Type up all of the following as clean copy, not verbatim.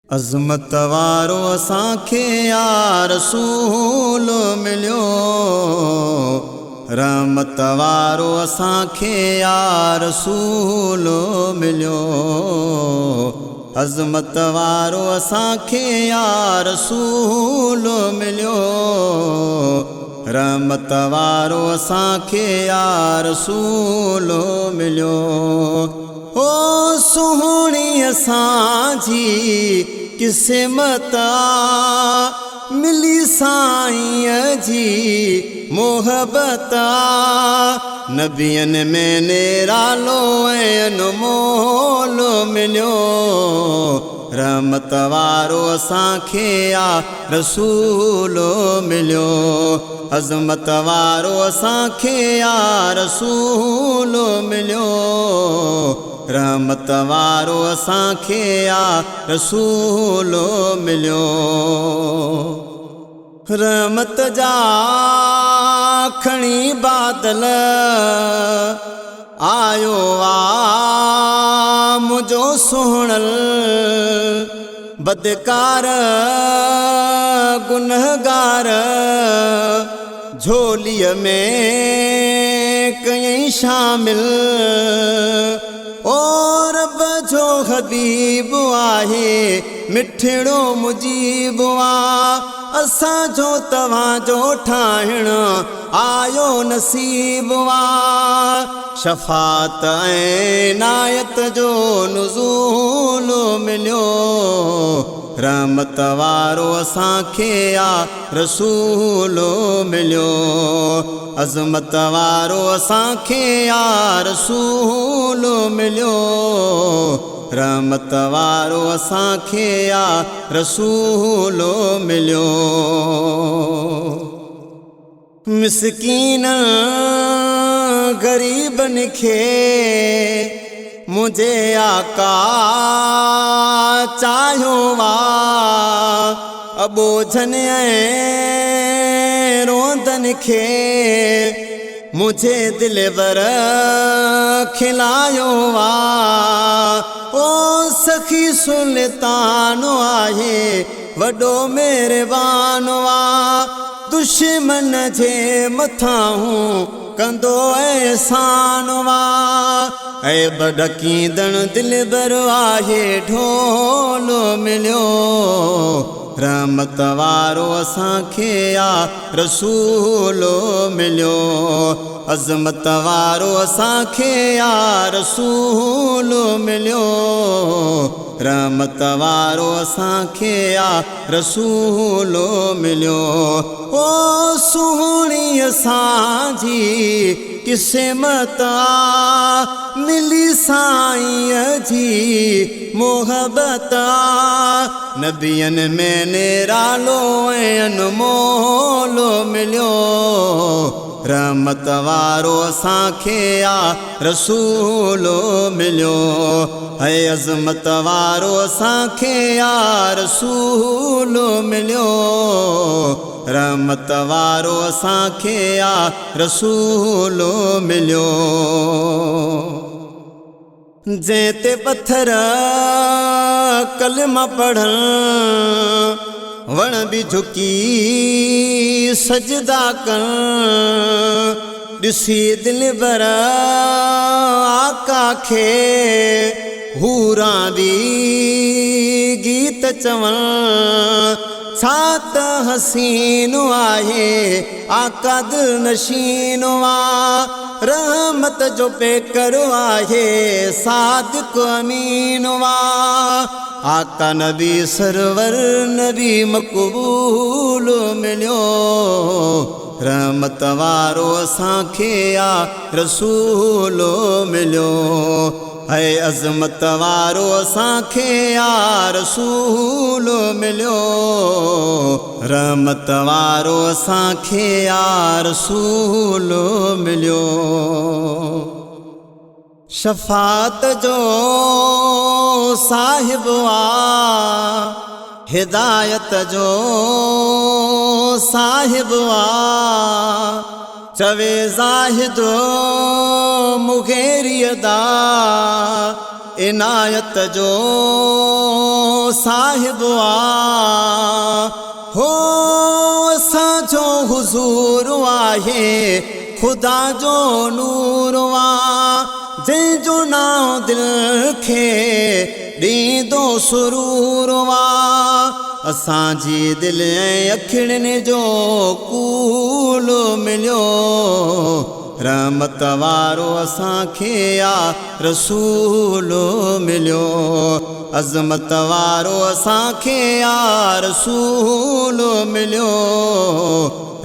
अज़मत वारो असांखे या रसूल मिलियो, रहमत वारो असांखे या रसूल मिलियो। अज़मत वारो असांखे या रसूल मिलियो, रहमत वारो असांखे या रसूल मिलियो। ओ सुहिणी असांजी क़िस्मत मिली साईं जी मोहबत। नबियनि में निरालो ऐं अनमोल मिलियो, रहमत वारो असांखे या रसूल मिलियो। अज़मत वारो असांखे या रसूल मिलियो, रहमत वारो असांखे या रसूल मिलियो। रहमत जा खणी बादल आयो आ मुझो सुहिणल, बदकार गुनहगार झोलीअ में कयईं शामिल। ओ रब जो हबीब आहे मिठड़ो मुजीब आ, असांजो तव्हांजो ठाहिण आयो नसीब आ। शफ़ात ऐं नायत जो नुज़ूल मिलियो, रहमत वारो असांखे या रसूल मिलियो। अज़मत वारो असांखे या रसूल मिलियो, रहमत वारो असांखे या रसूल मिलियो। मिस्कीन ग़रीबनि खे मुझे आका चाहियो वा, अबोझनि ऐं रोंदनि खे मुझे दिलबर खिलायो वा। ओ सखी सुल्तान आहे वॾो महिरबान वा, दुश्मन जे मथां कंदो एहसान वा। ऐब ढकींदड़ दिलबर आहे ढोल मिलियो, रहमत वारो असांखे या रसूल मिलियो। अज़मत वारो असांखे या रसूल मिलियो, रहमत वारो असांखे या रसूल मिलियो। ओ सुहिणी असांजी क़िस्मत मिली साईं जी मोहबत। नबियनि में निरालो ऐं अनमोल मिलियो, रहमत वारो असांखे या रसूल मिलियो। है अज़मत वारो असांखे या रसूल मिलियो, रहमत वारो असांखे या रसूल मिलियो। जंहिं ते पत्थर कलमा पढ़ण वण बि झुकी सजदा कनि, ॾिसी दिलबर आका खे हूरां बि गीत चवनि। छा त हसीन आहे आका दिल नशीन वा, रहमत जो पेकर आहे सादिक अमीन वा। आका नबी सरवर नबी मक़बूल मिलियो, रहमत वारो असांखे या रसूल मिलियो। है अज़मत वारो असांखे या रसूल मिलियो, रहमत वारो असांखे या रसूल मिलियो। शफ़ात जो साहिब आ, हिदायत जो साहिब आ, चवे ज़ाहिद मुग़ेरियदा इनायत जो साहिब हो असांजो हुज़ूर आहे खुदा जो नूर जंहिंजो नाम दिल खे ॾींदो सुरूर असांजी दिल ऐं अखियुनि जो कूल मिलियो रहमत वारो असांखे या रसूल मिलियो अज़मत वारो असांखे या रसूल मिलियो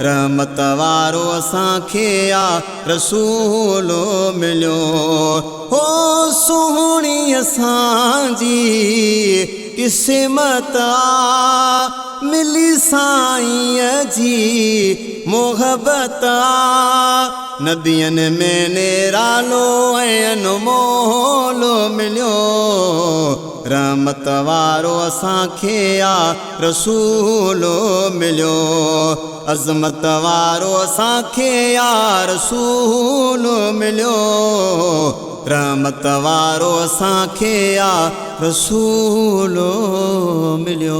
रहमत वारो असांखे या रसूल मिलियो हो सुहिणी असांजी क़िस्मत मिली साईं जी मोहबत नबियनि में निरालो ऐं अनमोल मिलियो रहमत वारो असांखे या रसूल मिलियो अज़मत वारो असांखे या रसूल मिलियो रहमत वारो असांखे या रसूल मिलियो।